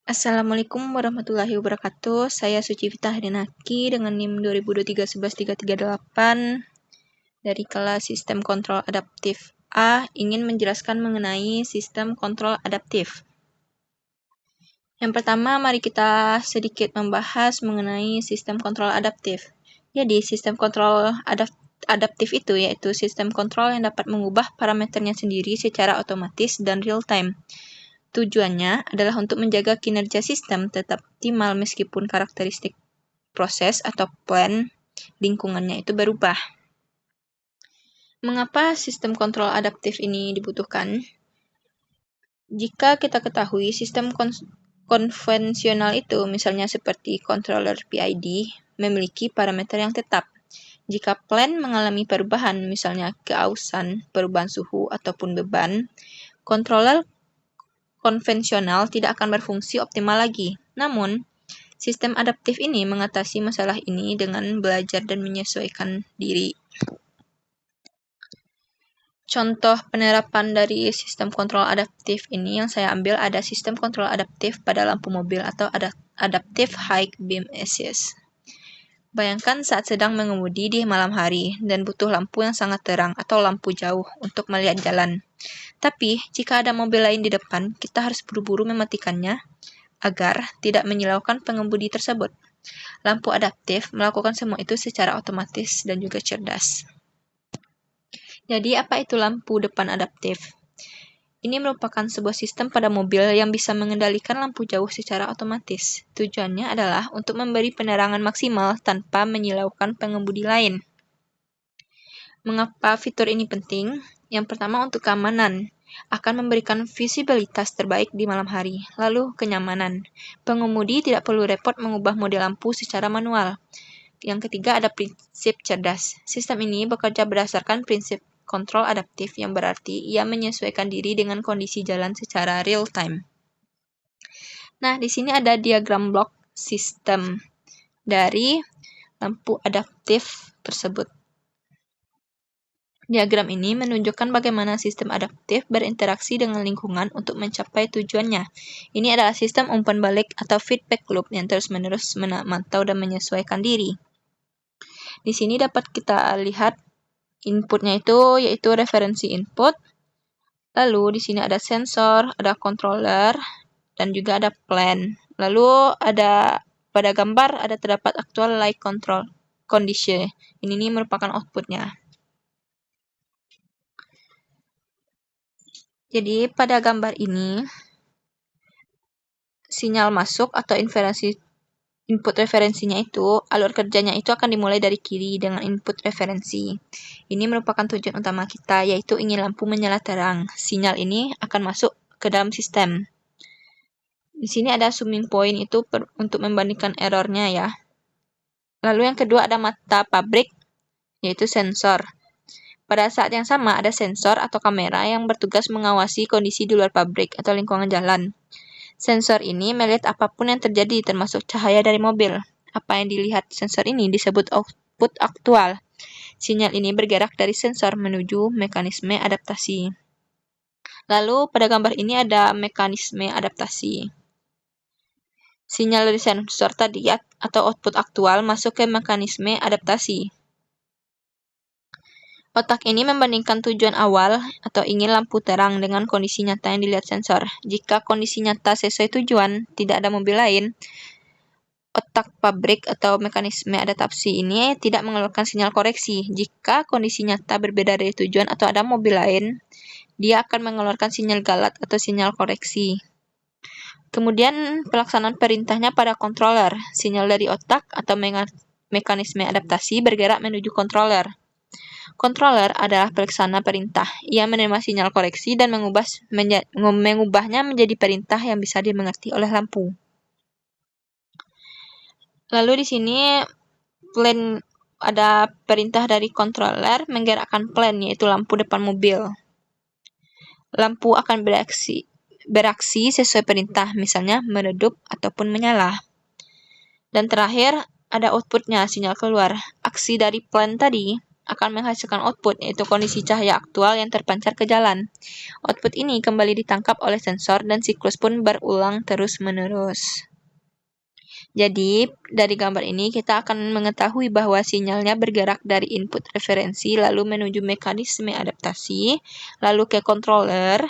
Assalamualaikum warahmatullahi wabarakatuh. Saya Sucipta Hadinaki dengan NIM 2023-11338 dari kelas Sistem Kontrol Adaptif A ingin menjelaskan mengenai sistem kontrol adaptif. Yang pertama, mari kita sedikit membahas mengenai sistem kontrol adaptif. Jadi, sistem kontrol adaptif itu yaitu sistem kontrol yang dapat mengubah parameternya sendiri secara otomatis dan real time. Tujuannya adalah untuk menjaga kinerja sistem tetap optimal meskipun karakteristik proses atau plan lingkungannya itu berubah. Mengapa sistem kontrol adaptif ini dibutuhkan? Jika kita ketahui sistem konvensional itu, misalnya seperti controller PID, memiliki parameter yang tetap. Jika plan mengalami perubahan, misalnya keausan, perubahan suhu, ataupun beban, controller konvensional tidak akan berfungsi optimal lagi. Namun, sistem adaptif ini mengatasi masalah ini dengan belajar dan menyesuaikan diri. Contoh penerapan dari sistem kontrol adaptif ini yang saya ambil ada sistem kontrol adaptif pada lampu mobil atau adaptive high beam assist. Bayangkan saat sedang mengemudi di malam hari dan butuh lampu yang sangat terang atau lampu jauh untuk melihat jalan. Tapi, jika ada mobil lain di depan, kita harus buru-buru mematikannya agar tidak menyilaukan pengemudi tersebut. Lampu adaptif melakukan semua itu secara otomatis dan juga cerdas. Jadi, apa itu lampu depan adaptif? Ini merupakan sebuah sistem pada mobil yang bisa mengendalikan lampu jauh secara otomatis. Tujuannya adalah untuk memberi penerangan maksimal tanpa menyilaukan pengemudi lain. Mengapa fitur ini penting? Yang pertama untuk keamanan. Akan memberikan visibilitas terbaik di malam hari. Lalu kenyamanan. Pengemudi tidak perlu repot mengubah mode lampu secara manual. Yang ketiga ada prinsip cerdas. Sistem ini bekerja berdasarkan prinsip kontrol adaptif yang berarti ia menyesuaikan diri dengan kondisi jalan secara real time. Nah, di sini ada diagram blok sistem dari lampu adaptif tersebut. Diagram ini menunjukkan bagaimana sistem adaptif berinteraksi dengan lingkungan untuk mencapai tujuannya. Ini adalah sistem umpan balik atau feedback loop yang terus-menerus memantau dan menyesuaikan diri. Di sini dapat kita lihat inputnya itu yaitu referensi input. Lalu di sini ada sensor, ada controller, dan juga ada plan. Lalu ada pada gambar ada terdapat actual light control condition. Ini merupakan outputnya. Jadi pada gambar ini sinyal masuk atau input referensinya itu, alur kerjanya itu akan dimulai dari kiri dengan input referensi. Ini merupakan tujuan utama kita, yaitu ingin lampu menyala terang. Sinyal ini akan masuk ke dalam sistem. Di sini ada summing point itu untuk membandingkan errornya ya. Lalu yang kedua ada mata pabrik, yaitu sensor. Pada saat yang sama ada sensor atau kamera yang bertugas mengawasi kondisi di luar pabrik atau lingkungan jalan. Sensor ini melihat apapun yang terjadi termasuk cahaya dari mobil. Apa yang dilihat sensor ini disebut output aktual. Sinyal ini bergerak dari sensor menuju mekanisme adaptasi. Lalu pada gambar ini ada mekanisme adaptasi. Sinyal dari sensor tadi atau output aktual masuk ke mekanisme adaptasi. Otak ini membandingkan tujuan awal atau ingin lampu terang dengan kondisi nyata yang dilihat sensor. Jika kondisi nyata sesuai tujuan, tidak ada mobil lain, otak pabrik atau mekanisme adaptasi ini tidak mengeluarkan sinyal koreksi. Jika kondisi nyata berbeda dari tujuan atau ada mobil lain, dia akan mengeluarkan sinyal galat atau sinyal koreksi. Kemudian pelaksanaan perintahnya pada controller. Sinyal dari otak atau mekanisme adaptasi bergerak menuju controller. Controller adalah pelaksana perintah. Ia menerima sinyal koreksi dan mengubahnya menjadi perintah yang bisa dimengerti oleh lampu. Lalu di sini plan ada perintah dari controller menggerakkan plan yaitu lampu depan mobil. Lampu akan beraksi sesuai perintah, misalnya meredup ataupun menyala. Dan terakhir ada outputnya, sinyal keluar. Aksi dari plan tadi akan menghasilkan output, yaitu kondisi cahaya aktual yang terpancar ke jalan. Output ini kembali ditangkap oleh sensor dan siklus pun berulang terus-menerus. Jadi, dari gambar ini kita akan mengetahui bahwa sinyalnya bergerak dari input referensi lalu menuju mekanisme adaptasi, lalu ke controller,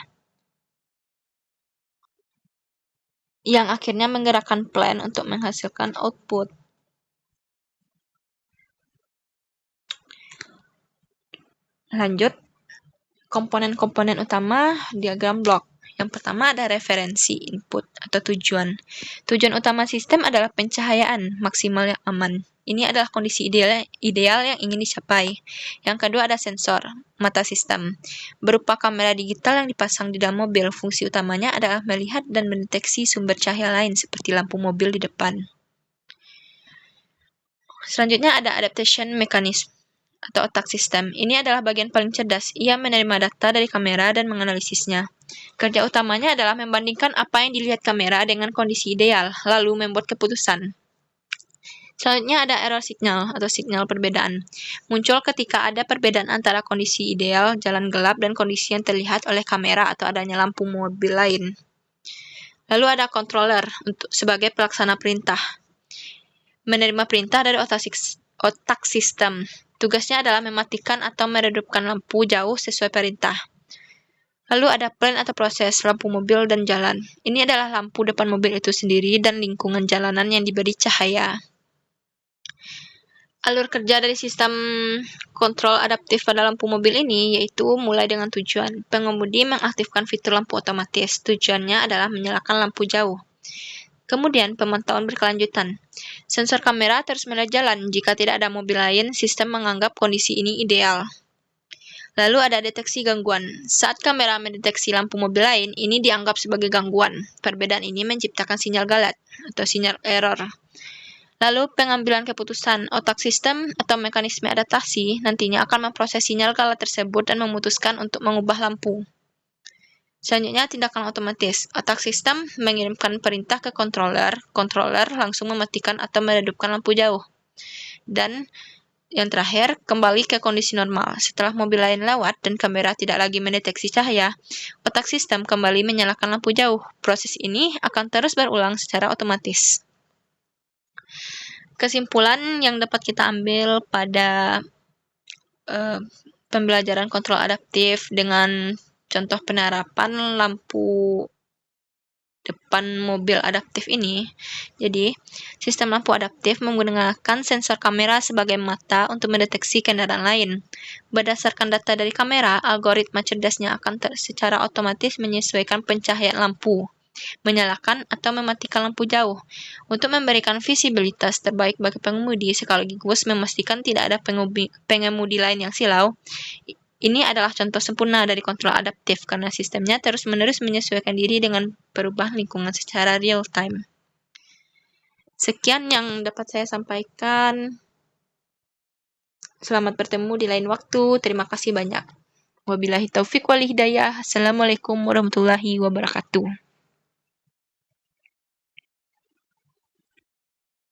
yang akhirnya menggerakkan plan untuk menghasilkan output. Lanjut, komponen-komponen utama diagram blok. Yang pertama ada referensi input atau tujuan. Tujuan utama sistem adalah pencahayaan maksimal yang aman. Ini adalah kondisi ideal yang ingin dicapai. Yang kedua ada sensor, mata sistem. Berupa kamera digital yang dipasang di dalam mobil, fungsi utamanya adalah melihat dan mendeteksi sumber cahaya lain seperti lampu mobil di depan. Selanjutnya ada adaptation mechanism atau otak sistem. Ini adalah bagian paling cerdas. Ia menerima data dari kamera dan menganalisisnya. Kerja utamanya adalah membandingkan apa yang dilihat kamera dengan kondisi ideal, lalu membuat keputusan. Selanjutnya ada error signal atau signal perbedaan. Muncul ketika ada perbedaan antara kondisi ideal, jalan gelap, dan kondisi yang terlihat oleh kamera atau adanya lampu mobil lain. Lalu ada controller sebagai pelaksana perintah. Menerima perintah dari otak sistem. Tugasnya adalah mematikan atau meredupkan lampu jauh sesuai perintah. Lalu ada plan atau proses lampu mobil dan jalan. Ini adalah lampu depan mobil itu sendiri dan lingkungan jalanan yang diberi cahaya. Alur kerja dari sistem kontrol adaptif pada lampu mobil ini yaitu mulai dengan tujuan. Pengemudi mengaktifkan fitur lampu otomatis. Tujuannya adalah menyalakan lampu jauh. Kemudian pemantauan berkelanjutan. Sensor kamera terus melihat jalan. Jika tidak ada mobil lain, sistem menganggap kondisi ini ideal. Lalu ada deteksi gangguan. Saat kamera mendeteksi lampu mobil lain, ini dianggap sebagai gangguan. Perbedaan ini menciptakan sinyal galat atau sinyal error. Lalu pengambilan keputusan. Otak sistem atau mekanisme adaptasi nantinya akan memproses sinyal galat tersebut dan memutuskan untuk mengubah lampu. Selanjutnya tindakan otomatis. Otak sistem mengirimkan perintah ke controller. Controller langsung mematikan atau meredupkan lampu jauh. Dan yang terakhir, kembali ke kondisi normal. Setelah mobil lain lewat dan kamera tidak lagi mendeteksi cahaya, otak sistem kembali menyalakan lampu jauh. Proses ini akan terus berulang secara otomatis. Kesimpulan yang dapat kita ambil pada pembelajaran kontrol adaptif dengan contoh penerapan lampu depan mobil adaptif ini. Jadi, sistem lampu adaptif menggunakan sensor kamera sebagai mata untuk mendeteksi kendaraan lain. Berdasarkan data dari kamera, algoritma cerdasnya akan secara otomatis menyesuaikan pencahayaan lampu, menyalakan atau mematikan lampu jauh untuk memberikan visibilitas terbaik bagi pengemudi sekaligus memastikan tidak ada pengemudi lain yang silau. Ini adalah contoh sempurna dari kontrol adaptif karena sistemnya terus-menerus menyesuaikan diri dengan perubahan lingkungan secara real time. Sekian yang dapat saya sampaikan. Selamat bertemu di lain waktu. Terima kasih banyak. Wabillahi taufiq wal hidayah. Assalamualaikum warahmatullahi wabarakatuh.